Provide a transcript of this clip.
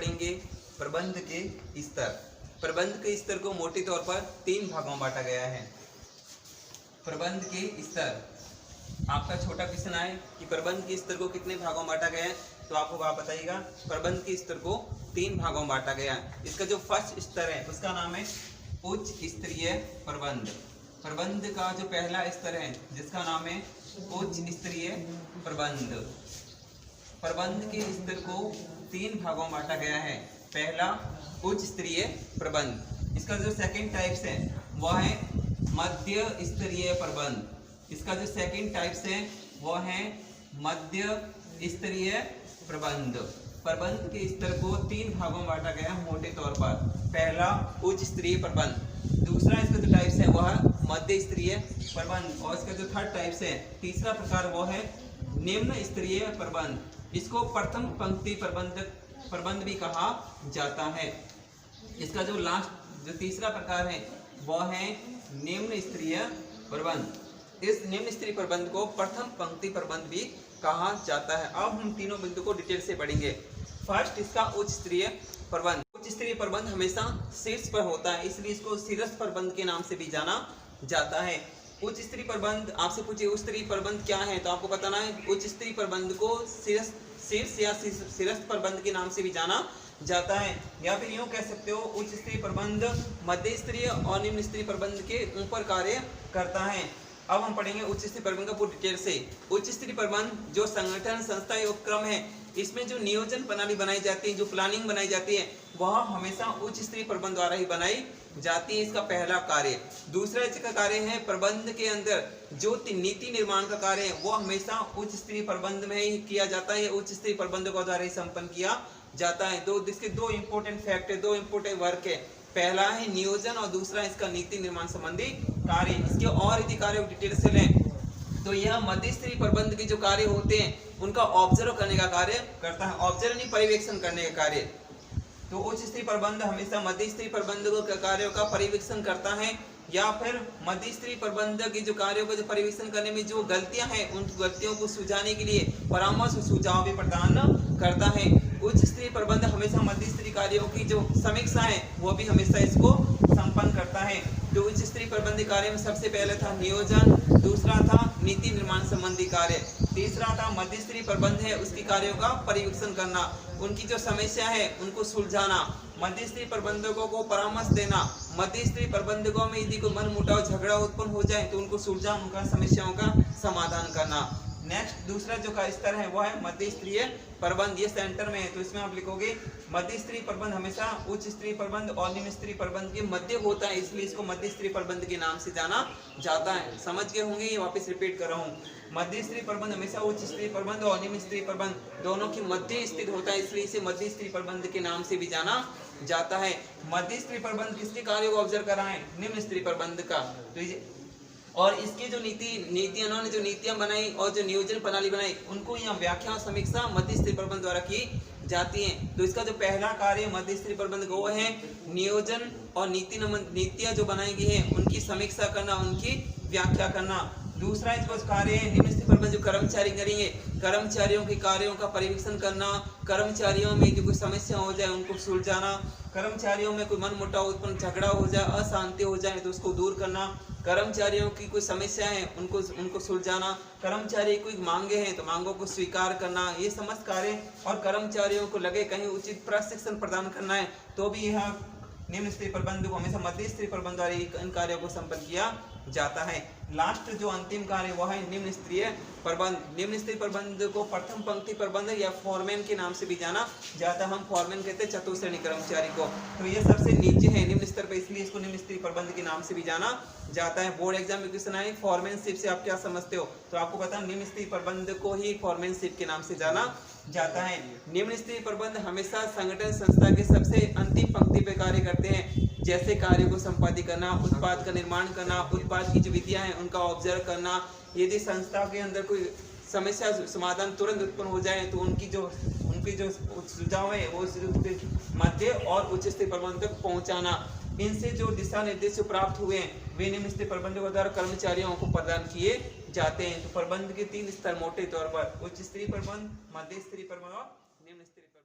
पढ़ेंगे प्रबंध के स्तर। प्रबंध के स्तर को मोटे तौर पर 3 भागों में बांटा गया है। प्रबंध के स्तर, आपका छोटा क्वेश्चन आए कि प्रबंध के स्तर को कितने भागों में बांटा गया है, तो आपको आप बताइएगा। प्रबंध के स्तर को 3 भागों में बांटा गया है। इसका जो फर्स्ट स्तर है उसका नाम है उच्च स्तरीय प्रबंध। प्रबंध का जो पहला स्तर है जिसका नाम है उच्च स्तरीय प्रबंध। प्रबंध के स्तर को 3 भागों में बांटा गया है। पहला उच्च स्तरीय प्रबंध। इसका जो सेकंड टाइप्स है वह है मध्य स्तरीय प्रबंध। इसका जो सेकंड टाइप्स है वह है मध्य स्तरीय प्रबंध। प्रबंध के स्तर को 3 भागों में बांटा गया है मोटे तौर पर। पहला उच्च स्तरीय प्रबंध, दूसरा इसका जो टाइप्स है वह मध्य स्तरीय प्रबंध, और इसका जो थर्ड टाइप्स है तीसरा प्रकार वो है निम्न स्तरीय प्रबंध। इसको प्रथम पंक्ति प्रबंध भी कहा जाता है। इसका जो लास्ट जो तीसरा प्रकार है वह है निम्न स्तरीय प्रबंध। इस निम्न स्तरीय प्रबंध को प्रथम पंक्ति प्रबंध भी कहा जाता है। अब हम तीनों बिंदु को डिटेल से पढ़ेंगे। फर्स्ट इसका उच्च स्तरीय प्रबंध। उच्च स्तरीय प्रबंध हमेशा शीर्ष पर होता है, इसलिए इसको शीर्ष प्रबंध के नाम से भी जाना जाता है। उच्च स्तरीय प्रबंध, आपसे पूछिए उच्च स्तरीय प्रबंध क्या है, तो आपको बताना है उच्च स्तरीय प्रबंध को शीर्ष या शीर्ष प्रबंध के नाम से भी जाना जाता है, या फिर यूं कह सकते हो उच्च स्तरीय प्रबंध मध्य स्तरीय और निम्न स्तरीय प्रबंध के ऊपर कार्य करता है। अब हम पढ़ेंगे उच्च स्तरीय प्रबंध का पूरी डिटेल से। उच्च स्तरीय प्रबंध जो संगठन संस्था या उपक्रम है, इसमें जो नियोजन प्रणाली बनाई जाती है, जो प्लानिंग बनाई जाती है, वह हमेशा उच्च स्तरीय प्रबंध द्वारा ही बनाई जाती है। इसका पहला कार्य। दूसरा इसका कार्य है प्रबंध के अंदर जो नीति निर्माण का कार्य है वो हमेशा उच्च स्तरीय प्रबंध में ही किया जाता है, उच्च स्तरीय प्रबंधकों द्वारा ही संपन्न किया जाता है। इसके 2 इंपॉर्टेंट फैक्ट है, 2 इंपॉर्टेंट वर्क है। पहला है नियोजन और दूसरा इसका नीति निर्माण संबंधी कार्य। इसके और यदि कार्य डिटेल से लें तो यह मध्य स्तरीय प्रबंध के जो कार्य होते हैं उनका ऑब्जर्व करने का कार्य करता है, ऑब्जर्व नहीं पर्यवेक्षण करने का कार्य। तो उच्च स्तरीय प्रबंध हमेशा मध्य स्तरीय प्रबंध के कार्यों का पर्यवेक्षण करता है, या फिर मध्य स्तरीय प्रबंध के जो कार्यों का जो पर्यवेक्षण करने में जो गलतियां हैं उन गलतियों को सुझाने के लिए परामर्श और सुझाव भी प्रदान करता है। उच्च स्तरीय प्रबंध हमेशा मध्य स्तरीय कार्यों की जो समीक्षा है वो भी हमेशा इसको संपन्न करता है। तो उच्च स्तरीय प्रबंध कार्य में सबसे पहले था नियोजन, दूसरा था नीति निर्माण संबंधी कार्य, तीसरा था मध्य स्तरीय प्रबंध है उसकी कार्यों का पर्यवेक्षण करना, उनकी जो समस्या है उनको सुलझाना, मध्य स्तरीय प्रबंधकों को परामर्श देना, मध्य स्तरीय प्रबंधकों में यदि कोई मनमुटाव झगड़ा उत्पन्न हो जाए तो उनको सुलझा उनका समस्याओं का समाधान करना। नेक्स्ट दूसरा जो का स्तर है वह है मध्य स्तरीय प्रबंध। ये सेंटर में है तो इसमें आप लिखोगे मध्य स्तरीय प्रबंध हमेशा उच्च स्तरीय प्रबंध और निम्न स्तरीय प्रबंध के मध्य होता है, इसलिए इसको मध्य स्तरीय प्रबंध के नाम से जाना जाता है। समझ गए होंगे, ये वापस रिपीट कर रहा हूँ। मध्य स्तरीय प्रबंध हमेशा उच्च स्तरीय प्रबंध और निम्न स्तरीय प्रबंध दोनों के मध्य स्थित होता है, इसलिए इसे मध्य स्तरीय प्रबंध के नाम से भी जाना जाता है। मध्य स्तरीय प्रबंध किसके कार्यों को ऑब्जर्व कर रहा है? निम्न स्तरीय प्रबंध का। तो और इसके जो नीतियां उन्होंने जो नीतियां बनाई और जो नियोजन प्रणाली बनाई उनको यहाँ व्याख्या और समीक्षा मध्य स्तरीय प्रबंध द्वारा की जाती है। तो इसका जो पहला कार्य मध्य स्तरीय प्रबंध का वो है नियोजन और नीतियां जो बनाई गई है उनकी समीक्षा करना, उनकी व्याख्या करना। दूसरा इसका कार्य है निम्न स्तरीय प्रबंध जो कर्मचारी करेंगे, कर्मचारियों के कार्यों का पर्यवेक्षण करना, कर्मचारियों में जो कोई समस्या हो जाए उनको सुलझाना, कर्मचारियों में कोई मनमुटाव उत्पन्न झगड़ा हो जाए, अशांति हो जाए तो उसको दूर करना, कर्मचारियों की कोई समस्या है उनको सुलझाना, कर्मचारी कोई मांगे हैं तो मांगों को स्वीकार करना, ये समस्त कार्य। और कर्मचारियों को लगे कहीं उचित प्रशिक्षण प्रदान करना है तो भी यह निम्न स्तरीय प्रबंध को हमेशा मध्य स्तरीय प्रबंध द्वारा इन कार्यों को संपन्न किया जाता है। लास्ट जो अंतिम कार्य वह है निम्न स्तरीय प्रबंध। निम्न स्तरीय प्रबंध को प्रथम पंक्ति प्रबंध या फॉरमैन के नाम से भी जाना जाता है। हम फॉरमैन कहते हैं चतुश्रेणी कर्मचारी को। तो ये सबसे नीचे है निम्न स्तर पर, इसलिए इसको निम्न स्तरीय प्रबंध के नाम से भी जाना जाता है। बोर्ड एग्जाम में क्वेश्चन आए फॉरमैनशिप से आप क्या समझते हो, तो आपको पता है निम्न स्तरीय प्रबंध को ही फॉरमैनशिप के नाम से जाना जाता है। निम्न स्तरीय प्रबंध हमेशा संगठन संस्था के सबसे अंतिम पंक्ति पे कार्य करते हैं, जैसे कार्यों को संपादित करना, उत्पाद का निर्माण करना, उत्पाद की जो विधियां हैं उनका ऑब्जर्व करना। यदि संस्था के अंदर कोई समस्या समाधान तुरंत उत्पन्न हो जाए तो उनकी जो सुझाव है वो मध्य और उच्च स्तरीय प्रबंध तक पहुंचाना। इनसे जो दिशा निर्देश प्राप्त हुए हैं वे निम्न स्तरीय प्रबंधकों द्वारा कर्मचारियों को प्रदान किए जाते हैं। तो प्रबंध के 3 स्तर मोटे तौर पर उच्च स्तरीय प्रबंध, मध्य स्तरीय प्रबंध और निम्न स्तरीय प्रबंध।